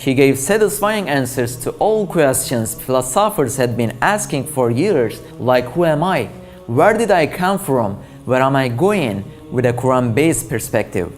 He gave satisfying answers to all questions philosophers had been asking for years, like who am I? Where did I come from? Where am I going? With a Quran-based perspective.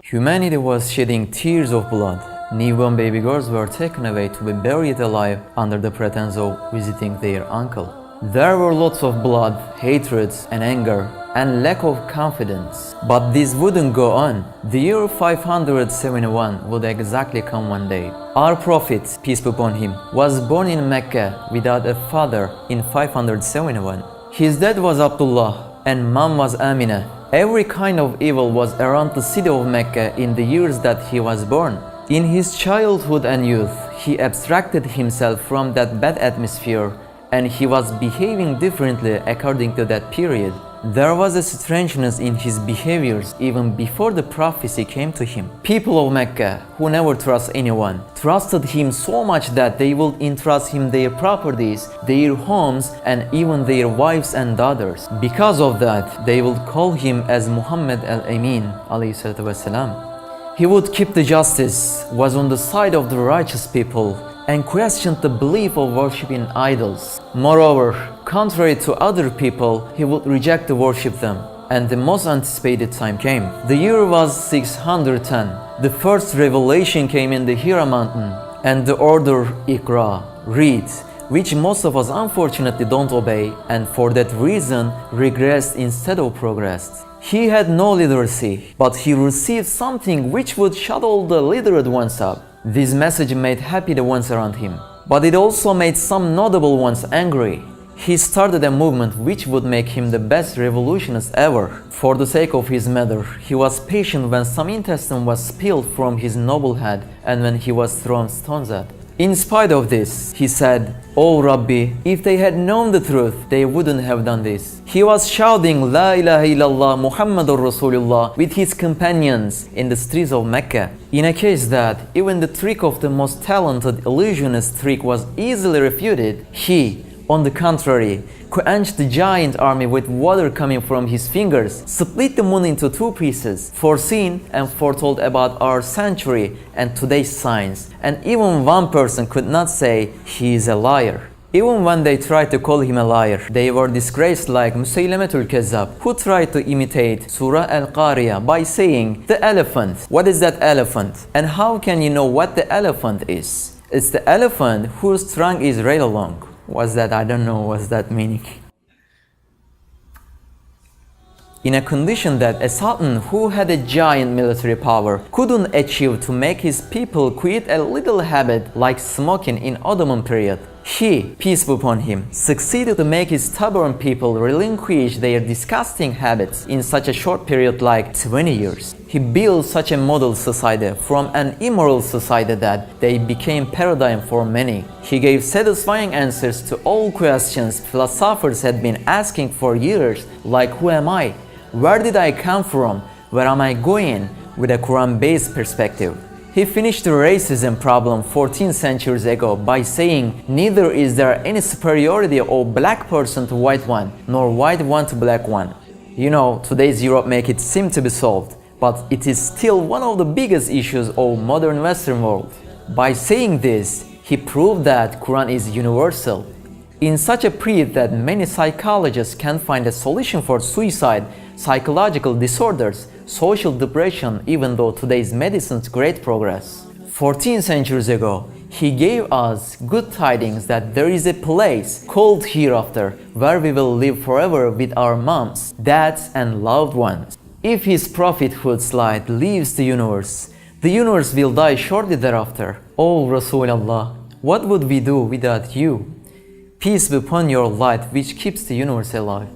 Humanity was shedding tears of blood. Newborn baby girls were taken away to be buried alive under the pretense of visiting their uncle. There were lots of blood, hatred, and anger, and lack of confidence. But this wouldn't go on. The year 571 would exactly come one day. Our Prophet, peace be upon him, was born in Mecca without a father in 571. His dad was Abdullah and mom was Amina. Every kind of evil was around the city of Mecca in the years that he was born. In his childhood and youth, he abstracted himself from that bad atmosphere and he was behaving differently according to that period. There was a strangeness in his behaviors even before the prophecy came to him. People of Mecca, who never trust anyone, trusted him so much that they would entrust him their properties, their homes, and even their wives and daughters. Because of that, they would call him as Muhammad al-Amin alayhi salatu wasalam. He would keep the justice, was on the side of the righteous people, and questioned the belief of worshipping idols. Moreover, contrary to other people, he would reject to worship them. And the most anticipated time came. The year was 610. The first revelation came in the Hira mountain, and the order Iqra, read, which most of us unfortunately don't obey, and for that reason regressed instead of progressed. He had no literacy, but he received something which would shut all the literate ones up. This message made happy the ones around him, but it also made some notable ones angry. He started a movement which would make him the best revolutionist ever. For the sake of his mother, he was patient when some intestine was spilled from his noble head and when he was thrown stones at. In spite of this, he said, "Oh Rabbi, if they had known the truth, they wouldn't have done this." He was shouting La ilaha illallah Muhammadur Rasulullah with his companions in the streets of Mecca. In a case that even the trick of the most talented illusionist trick was easily refuted, he, on the contrary, quenched the giant army with water coming from his fingers, split the moon into two pieces, foreseen and foretold about our century and today's science, and even one person could not say he is a liar. Even when they tried to call him a liar, they were disgraced like Musaylamatul Kazzab, who tried to imitate Surah Al-Qariyah by saying, "The elephant. What is that elephant? And how can you know what the elephant is? It's the elephant whose trunk is right along." What's that? I don't know what's that meaning. In a condition that a sultan who had a giant military power couldn't achieve to make his people quit a little habit like smoking in Ottoman period, he, peace be upon him, succeeded to make his stubborn people relinquish their disgusting habits in such a short period like 20 years. He built such a model society from an immoral society that they became paradigm for many. He gave satisfying answers to all questions philosophers had been asking for years, like who am I? Where did I come from? Where am I going? With a Quran-based perspective. He finished the racism problem 14 centuries ago by saying, neither is there any superiority of black person to white one, nor white one to black one. You know, today's Europe make it seem to be solved, but it is still one of the biggest issues of modern Western world. By saying this, he proved that Quran is universal. In such a period that many psychologists can't find a solution for suicide, psychological disorders, social depression, even though today's medicine's great progress. 14 centuries ago, he gave us good tidings that there is a place called hereafter where we will live forever with our moms, dads, and loved ones. If his prophethood's light leaves the universe will die shortly thereafter. Oh Rasulullah, what would we do without you? Peace be upon your light which keeps the universe alive.